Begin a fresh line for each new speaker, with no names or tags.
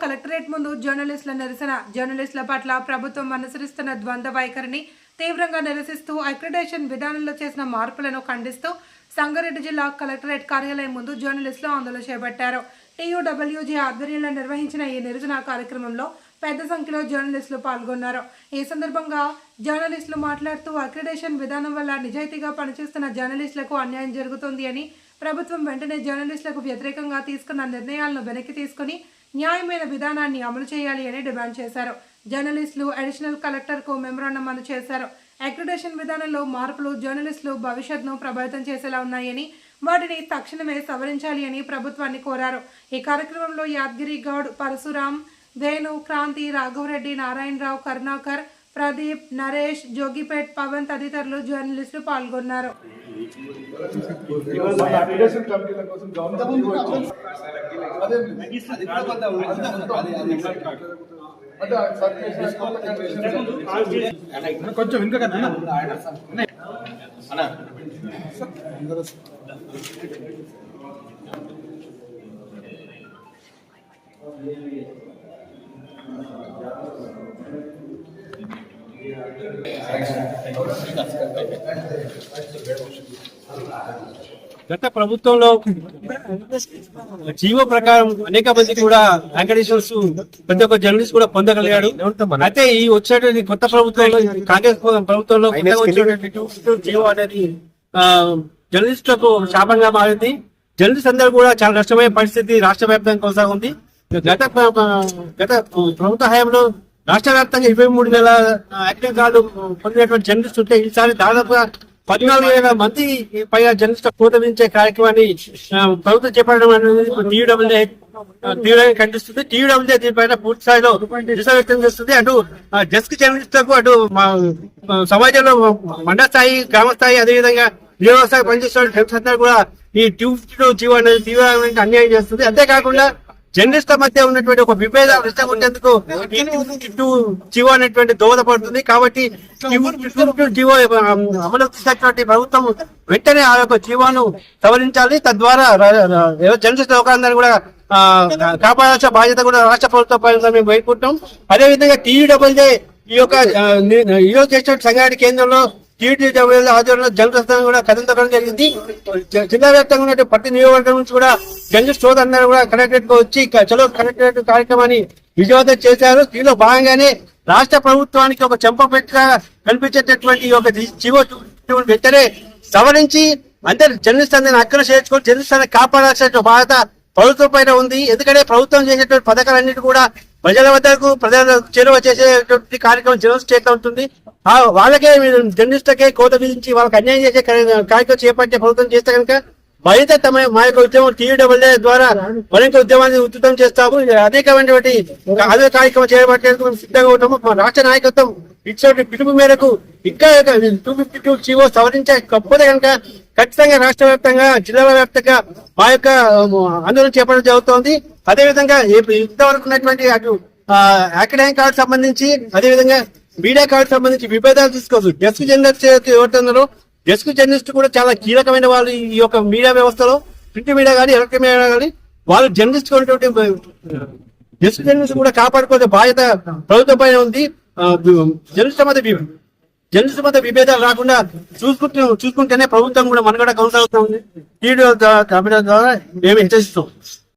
Collectorate ముందు జర్నలిస్టుల నిరసన. జర్నలిస్టుల పట్ల ప్రభుత్వం అనుసరిస్తున్న ద్వంద్వ వైఖరిని తీవ్రంగా నిరసిస్తూ అక్రిడేషన్ విధానంలో చేసిన మార్పులను ఖండిస్తూ సంగారెడ్డి జిల్లా కలెక్టరేట్ కార్యాలయం ముందు జర్నలిస్టులు ఆందోళన చేపట్టారు. TUWG ఆధ్వర్యంలో నిర్వహించిన ఈ నిరసన కార్యక్రమంలో పెద్ద సంఖ్యలో జర్నలిస్టులు పాల్గొన్నారు. ఈ సందర్భంగా జర్నలిస్టులు మాట్లాడుతూ అక్రిడేషన్ విధానం వల్ల నిజాయితీగా పనిచేస్తున్న జర్నలిస్టులకు అన్యాయం జరుగుతుంది అని, ప్రభుత్వం వెంటనే జర్నలిస్టులకు వ్యతిరేకంగా తీసుకున్న నిర్ణయాలను వెనక్కి తీసుకుని న్యాయమైన విధానాన్ని అమలు చేయాలి అని డిమాండ్ చేశారు. జర్నలిస్టులు అడిషనల్ కలెక్టర్కు మెమరాండం అందజేశారు. అక్రిడేషన్ విధానంలో మార్పులు జర్నలిస్టులు భవిష్యత్తును ప్రభావితం చేసేలా ఉన్నాయని, వాటిని తక్షణమే సవరించాలి అని ప్రభుత్వాన్ని కోరారు. ఈ కార్యక్రమంలో యాద్గిరి గౌడ్, పరశురాం, వేణు, క్రాంతి, రాఘవరెడ్డి, నారాయణరావు, కరుణాకర్, ప్రదీప్, నరేష్, జోగిపేట్, పవన్ తదితరులు జర్నలిస్టులు పాల్గొన్నారు.
కొంచెం ఇంకా
గత ప్రభుత్వంలో జీవో ప్రకారం అనేక మందికి కూడా అక్రిడేషన్స్ ప్రతి ఒక్క జర్నలిస్ట్ కూడా పొందగలిగాడు. అయితే ఈ వచ్చేటువంటి కొత్త ప్రభుత్వంలో, కాంగ్రెస్ ప్రభుత్వంలో జీవో అనేది జర్నలిస్టులకు శాపంగా మారింది. జర్నలిస్ట్ అందరూ కూడా చాలా నష్టమయ్యే పరిస్థితి రాష్ట్ర వ్యాప్తంగా కొనసాగుంది. గత ప్రభుత్వ హయాంలో రాష్ట్ర వ్యాప్తంగా 23,000 యాక్టివ్ కార్డు పొందినటువంటి జర్నలిస్ట్ ఉంటే ఈసారి దాదాపుగా 14,000 మంది పైగా జర్నలిస్టుల కోత విధించే కార్యక్రమాన్ని ప్రభుత్వం చేపట్టడం అనేది TUWJ తీవ్రంగా ఖండిస్తుంది. TUWJ దీనిపైన పూర్తి స్థాయిలో నిరసన వ్యక్తం చేస్తుంది. అటు డెస్క్ జర్నలిస్టులకు, అటు సమాజంలో మండల స్థాయి, గ్రామ స్థాయి, అదేవిధంగా నియోజకవర్గ పనిచేస్తున్న జర్నలిస్ట్ అందరూ కూడా ఈ 252 జీవో అనేది తీవ్రమైన అన్యాయం చేస్తుంది. అంతేకాకుండా జర్నలిస్టుల మధ్య ఉన్నటువంటి ఒక విభేదాలు రెచ్చగొట్టేందుకు జీవో అనేటువంటి దోహదపడుతుంది. కాబట్టి జీవో అమలు చేసినటువంటి ప్రభుత్వం వెంటనే ఆ యొక్క జీవోను సవరించాలి. తద్వారా జర్నలిస్ట్ లోకాలందరూ కూడా కాపాడాల్సిన బాధ్యత కూడా రాష్ట్ర ప్రభుత్వం మేము వైపుకుంటాం. అదేవిధంగా TUWJ ఈ యొక్క ఈరోజు చేసిన సంగారెడ్డి కేంద్రంలో TUWJ ఆధ్వర్యంలో జర్నలిస్ట్ కూడా కథం జరిగింది. జిల్లా వ్యాప్తంగా ఉన్న ప్రతి నియోజకవర్గం నుంచి కూడా జర్నలిస్ట్ సోదరులందరూ కూడా కలెక్టరేట్ కు వచ్చి చలో కలెక్టరేట్ కార్యక్రమాన్ని విజయవంతం చేశారు. దీనిలో భాగంగానే రాష్ట్ర ప్రభుత్వానికి ఒక చెంపపెట్టుగా కనిపించేటటువంటి ఒక జీవో వెంటనే సవరించి అందరు జర్నలిస్ట్ అందరిని అక్కన చేర్చుకొని జర్నలిస్ట్ అందరిని కాపాడాల్సిన బాధ్యత ప్రభుత్వం పైన ఉంది. ఎందుకంటే ప్రభుత్వం చేసేటువంటి పథకాలన్నిటి కూడా ప్రజల వద్దకు, ప్రజల చేరువ చేసేటువంటి కార్యక్రమం జర్నలిస్ట్ చేస్తూ ఉంటుంది. వాళ్ళకే జర్నలిస్టులకే కోత విధించి వాళ్ళకి అన్యాయం చేసే కార్యక్రమం చేపట్టే ప్రభుత్వం చేస్తే కనుక భయంతో మా యొక్క ఉద్యమం TUWJ ద్వారా మరింత ఉద్యమాన్ని ఉధృతం చేస్తాము. అనేకమైనటువంటి అదే కార్యక్రమం చేపట్టేందుకు మేము సిద్ధంగా ఉంటాము. మా రాష్ట్ర నాయకత్వం ఇచ్చిన పిలుపు మేరకు ఇంకా 252 జీవో సవరించకపోతే కనుక ఖచ్చితంగా రాష్ట్ర వ్యాప్తంగా, జిల్లాల వ్యాప్తంగా మా యొక్క ఆందోళన చేపట్టడం జరుగుతోంది. అదేవిధంగా ఇంతవరకు ఉన్నటువంటి అటు అకాడమిక్ కార్డు సంబంధించి, అదేవిధంగా మీడియా కార్డు సంబంధించి విభేదాలు తీసుకోవచ్చు. డెస్క్ జర్నలిస్ట్ ఎవరుతున్నారో డెస్క్ జర్నలిస్ట్ కూడా చాలా కీలకమైన వాళ్ళు ఈ యొక్క మీడియా వ్యవస్థలో. ప్రింట్ మీడియా కానీ, ఎలక్ట్రిక్ మీడియా కానీ వాళ్ళు జర్నలిస్ట్ ఉన్నటువంటి డెస్క్ జర్నలిస్ట్ కూడా కాపాడుకోవాల్సిన బాధ్యత ప్రభుత్వం పైన ఉంది. జర్నలిస్ట్ మధ్య విభేదాలు రాకుండా చూసుకుంటేనే ప్రభుత్వం కూడా మనుగడ కొనసాగుతుంది. TUWJ ద్వారా మేము హెచ్చరిస్తాం.